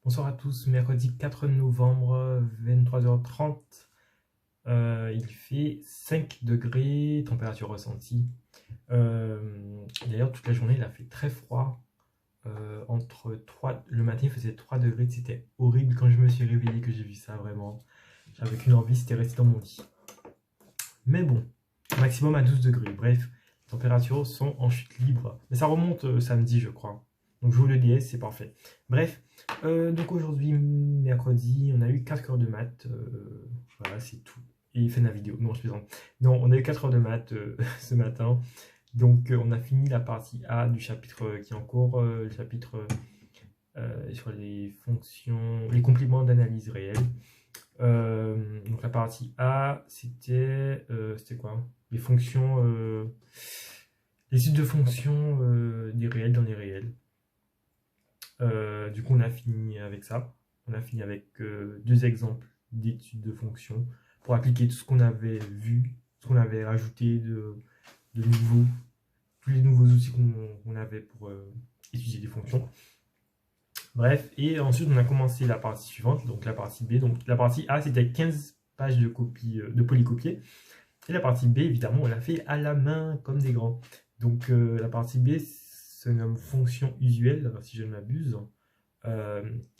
Bonsoir à tous, mercredi 4 novembre, 23h30. Il fait 5 degrés, température ressentie. D'ailleurs, toute la journée, il a fait très froid. Le matin, il faisait 3 degrés. C'était horrible quand je me suis réveillé, que j'ai vu ça, vraiment. J'avais qu'une envie, c'était rester dans mon lit. Mais bon, maximum à 12 degrés. Bref, les températures sont en chute libre. Mais ça remonte samedi, je crois. Donc je joue le DS, c'est parfait. Bref, donc aujourd'hui, mercredi, on a eu 4 heures de maths. Voilà, c'est tout. Et il fait la vidéo. Non, je plaisante. Non, on a eu 4 heures de maths ce matin. Donc on a fini la partie A du chapitre qui est en cours, le chapitre sur les fonctions, les compléments d'analyse réelle. Donc la partie A, c'était quoi? Les fonctions, les suites de fonctions des réels dans les réels. Du coup, on a fini avec ça. On a fini avec deux exemples d'études de fonctions pour appliquer tout ce qu'on avait vu, ce qu'on avait rajouté de nouveaux, tous les nouveaux outils qu'on avait pour étudier des fonctions. Bref, et ensuite on a commencé la partie suivante, donc la partie B. Donc la partie A, c'était 15 pages de copie, de polycopier. Et la partie B, évidemment, on l'a fait à la main, comme des grands. Donc la partie B se nomme fonction usuelle, si je ne m'abuse.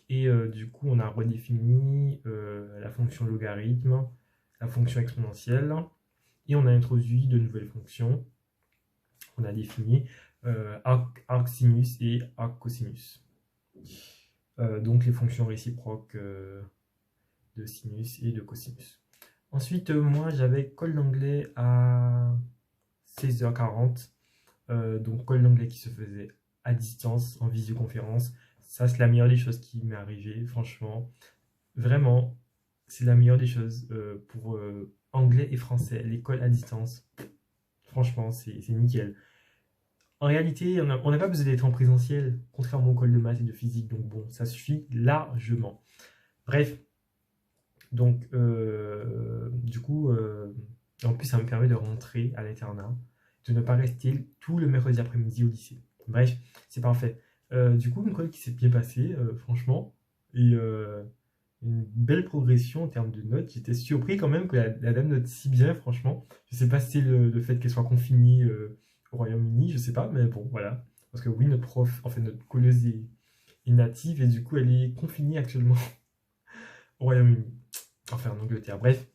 Du coup, on a redéfini la fonction logarithme, la fonction exponentielle, et on a introduit de nouvelles fonctions. On a défini arc sinus et arc cosinus. Donc les fonctions réciproques de sinus et de cosinus. Ensuite, moi, j'avais colle d'anglais à 16h40. Donc, colle d'anglais qui se faisait à distance, en visioconférence. Ça, c'est la meilleure des choses qui m'est arrivée, franchement. Vraiment, c'est la meilleure des choses pour anglais et français. L'école à distance, franchement, c'est nickel. En réalité, on n'a pas besoin d'être en présentiel, contrairement aux colle de maths et de physique. Donc, bon, ça suffit largement. Bref, donc, du coup, en plus, ça me permet de rentrer à l'internat, de ne pas rester tout le mercredi après-midi au lycée. Bref, c'est parfait. Du coup, une colle qui s'est bien passée, franchement, et une belle progression en termes de notes. J'étais surpris quand même que la dame note si bien, franchement. Je sais pas si c'est le fait qu'elle soit confinée au Royaume-Uni, je sais pas, mais bon, voilà. Parce que oui, notre prof, en fait, notre colleuse est native, et du coup, elle est confinée actuellement au Royaume-Uni. Enfin, en Angleterre, bref.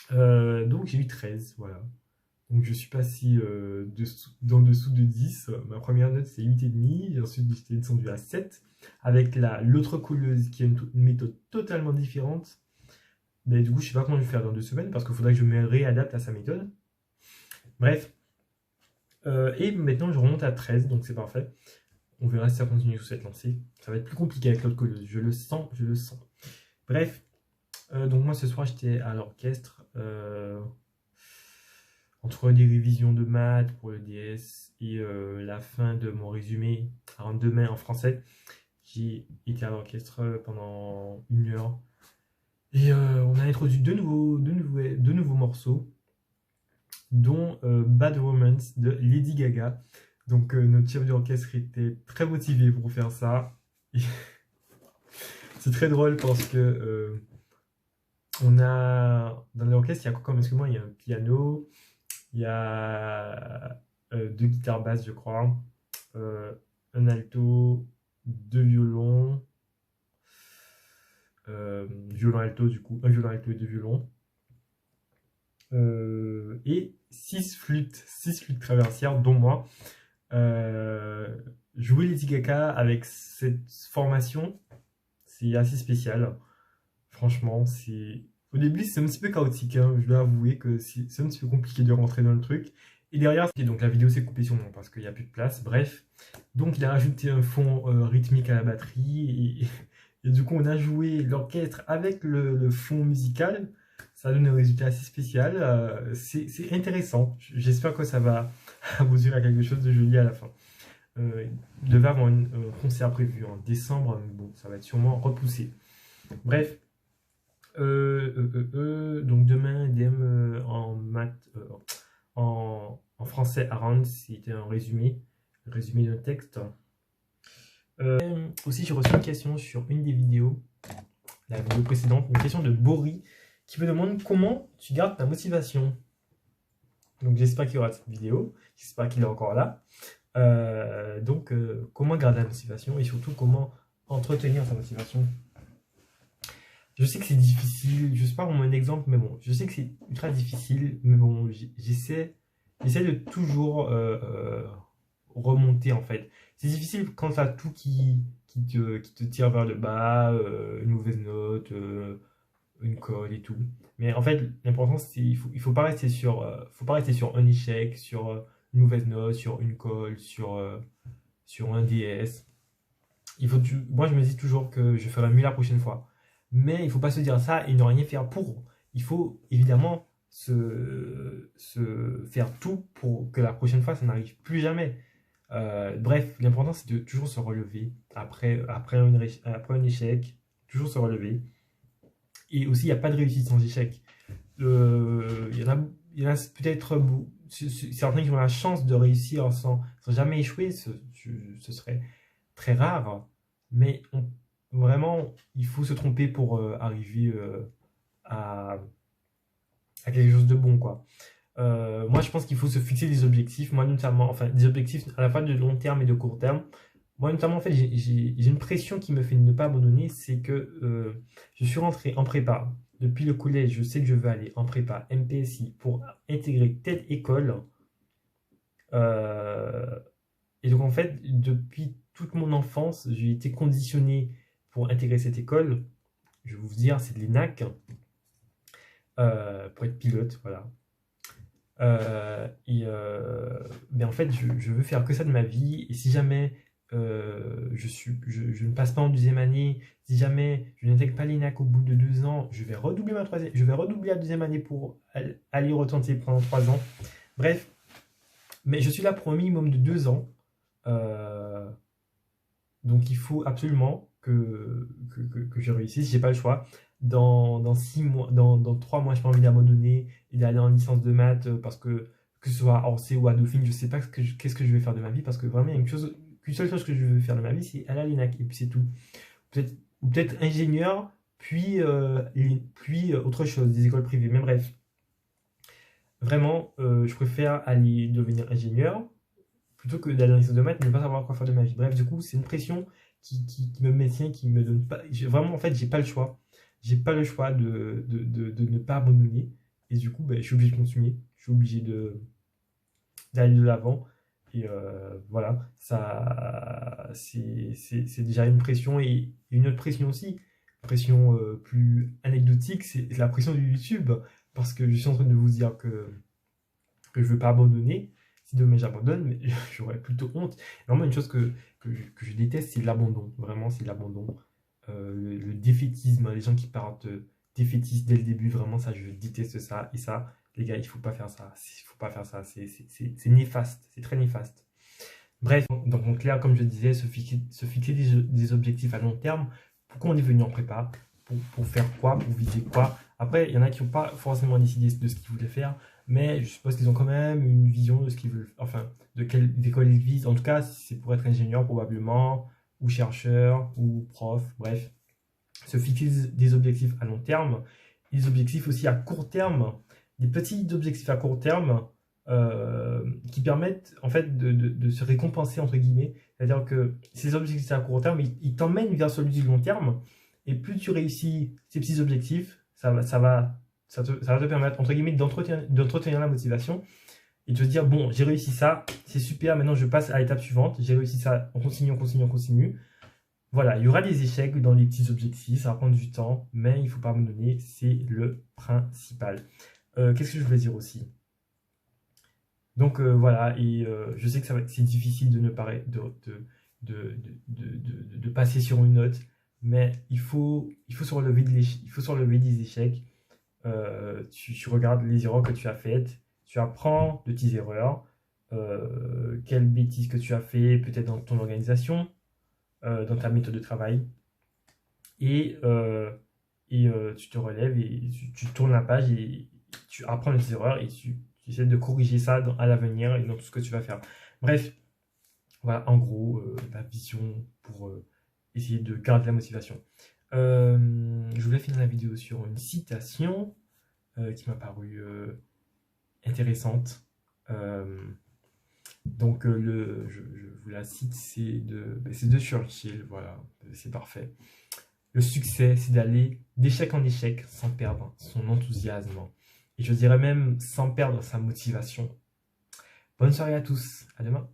Donc j'ai eu 13, voilà. Donc je suis passé d'en dessous de 10. Ma première note c'est 8,5. Et ensuite j'étais descendu à 7. Avec l'autre colleuse qui a une méthode totalement différente. Mais du coup je sais pas comment je vais faire dans 2 semaines parce qu'il faudrait que je me réadapte à sa méthode. Bref. Et maintenant je remonte à 13, donc c'est parfait. On verra si ça continue sous cette lancée. Ça va être plus compliqué avec l'autre colleuse. Je le sens, je le sens. Bref. Donc moi ce soir j'étais à l'orchestre. Entre des révisions de maths pour le DS et la fin de mon résumé à rendre demain en français, j'ai été à l'orchestre pendant 1 heure. Et on a introduit deux nouveaux morceaux, dont Bad Romance de Lady Gaga. Donc notre chef d'orchestre était très motivé pour faire ça. C'est très drôle parce que on a dans l'orchestre, il y a quoi comme instrument? Il y a un piano, il y a 2 guitares basses, je crois, un alto, 2 violons, violon alto du coup, un violon alto et 2 violons, et 6 flûtes traversières, dont moi. Jouer les Gaga avec cette formation, c'est assez spécial. Franchement, c'est au début c'est un petit peu chaotique, hein. Je dois avouer que c'est un petit peu compliqué de rentrer dans le truc. Et derrière, donc la vidéo s'est coupée sur moi parce qu'il n'y a plus de place. Bref, donc il a rajouté un fond rythmique à la batterie et du coup on a joué l'orchestre avec le fond musical. Ça donne un résultat assez spécial. C'est intéressant. J'espère que ça va aboutir à quelque chose de joli à la fin. Il devait avoir un concert prévu en décembre, mais bon, ça va être sûrement repoussé. Bref, donc demain, DM en maths, en français à rendre, c'était un résumé d'un texte. Aussi, j'ai reçu une question sur une des vidéos, la vidéo précédente, une question de Boris qui me demande comment tu gardes ta motivation. Donc j'espère qu'il y aura cette vidéo, j'espère qu'il est encore là. Comment garder la motivation et surtout comment entretenir sa motivation. Je sais que c'est difficile, je sais pas vraiment un exemple, mais bon, je sais que c'est ultra difficile, mais bon, j'essaie de toujours remonter en fait. C'est difficile quand tu as tout qui te tire vers le bas, une mauvaise note, une colle et tout. Mais en fait, l'important c'est il faut pas rester faut pas rester sur un échec, sur une mauvaise note, sur une colle, sur un DS. Moi, je me dis toujours que je ferai mieux la prochaine fois. Mais il ne faut pas se dire ça et ne rien faire pour. Il faut évidemment se faire tout pour que la prochaine fois, ça n'arrive plus jamais. Bref, l'important, c'est de toujours se relever après un échec, toujours se relever. Et aussi, il n'y a pas de réussite sans échec. Il y en a peut-être certains qui ont la chance de réussir sans jamais échouer. Ce serait très rare, mais vraiment, il faut se tromper pour arriver à quelque chose de bon, quoi. Moi, je pense qu'il faut se fixer des objectifs, moi notamment, enfin des objectifs à la fois de long terme et de court terme. Moi, notamment, en fait, j'ai une pression qui me fait ne pas abandonner, c'est que je suis rentré en prépa. Depuis le collège, je sais que je veux aller en prépa MPSI pour intégrer telle école. Euh, et donc, en fait, depuis toute mon enfance, j'ai été conditionné pour intégrer cette école. Je vais vous dire, c'est de l'ENAC, pour être pilote, voilà. Mais en fait, je veux faire que ça de ma vie. Et si jamais je ne passe pas en deuxième année, si jamais je n'intègre pas l'ENAC au bout de 2 ans, je vais redoubler je vais redoubler la deuxième année pour aller retenter pendant 3 ans. Bref, mais je suis là pour un minimum de 2 ans. Euh, donc il faut absolument que je réussisse, j'ai pas le choix. Dans 6 mois, dans 3 mois, je n'ai pas envie d'abandonner et d'aller en licence de maths parce que ce soit à Orsay ou à Dauphine, je sais pas qu'est-ce que je vais faire de ma vie parce que vraiment il y a qu'une seule chose que je veux faire de ma vie, c'est aller à l'ENAC et puis c'est tout. Peut-être ingénieur, puis autre chose, des écoles privées, mais bref. Vraiment, je préfère aller devenir ingénieur plutôt que d'aller en licence de maths et ne pas savoir quoi faire de ma vie. Bref, du coup, c'est une pression qui me maintient, qui me donne pas. Vraiment, en fait, j'ai pas le choix. J'ai pas le choix de ne pas abandonner. Et du coup, ben, je suis obligé de continuer. Je suis obligé d'aller de l'avant. Et voilà, ça, c'est déjà une pression et une autre pression aussi. Une pression plus anecdotique, c'est la pression du YouTube. Parce que je suis en train de vous dire que je veux pas abandonner. Si demain j'abandonne, mais j'aurais plutôt honte. Vraiment, une chose que je déteste, c'est l'abandon. Vraiment, c'est l'abandon. Le défaitisme, les gens qui partent défaitistes dès le début, vraiment, ça, je déteste ça. Et ça, les gars, il faut pas faire ça. Il faut pas faire ça. C'est néfaste. C'est très néfaste. Bref, donc en clair, comme je disais, se fixer des objectifs à long terme. Pourquoi on est venu en prépa? Pour faire quoi? Pour viser quoi? Après, il y en a qui n'ont pas forcément décidé de ce qu'ils voulaient faire, mais je suppose qu'ils ont quand même une vision de ce qu'ils veulent, enfin, de quelle école ils visent. En tout cas, c'est pour être ingénieur probablement, ou chercheur, ou prof, bref. Se fixer des objectifs à long terme, et des objectifs aussi à court terme, des petits objectifs à court terme qui permettent en fait de se récompenser entre guillemets. C'est-à-dire que ces objectifs à court terme, ils t'emmènent vers celui du long terme. Et plus tu réussis ces petits objectifs, ça va te permettre, entre guillemets, d'entretenir la motivation et de te dire, bon, j'ai réussi ça, c'est super, maintenant je passe à l'étape suivante, j'ai réussi ça, on continue. Voilà, il y aura des échecs dans les petits objectifs, ça va prendre du temps, mais il ne faut pas abandonner, c'est le principal. Qu'est-ce que je voulais dire aussi? Donc voilà, et je sais que c'est difficile de ne pas de passer sur une note, mais il faut se relever il faut se relever des échecs. Tu regardes les erreurs que tu as faites, tu apprends de tes erreurs, quelles bêtises que tu as fait, peut-être dans ton organisation, dans ta méthode de travail, et, tu te relèves et tu tournes la page et tu apprends de tes erreurs et tu essaies de corriger ça à l'avenir et dans tout ce que tu vas faire. Bref, voilà en gros la vision pour essayer de garder la motivation. Je voulais finir la vidéo sur une citation qui m'a paru intéressante. Donc, je vous la cite, c'est de Churchill, voilà, c'est parfait. Le succès, c'est d'aller d'échec en échec sans perdre son enthousiasme. Et je dirais même sans perdre sa motivation. Bonne soirée à tous, à demain.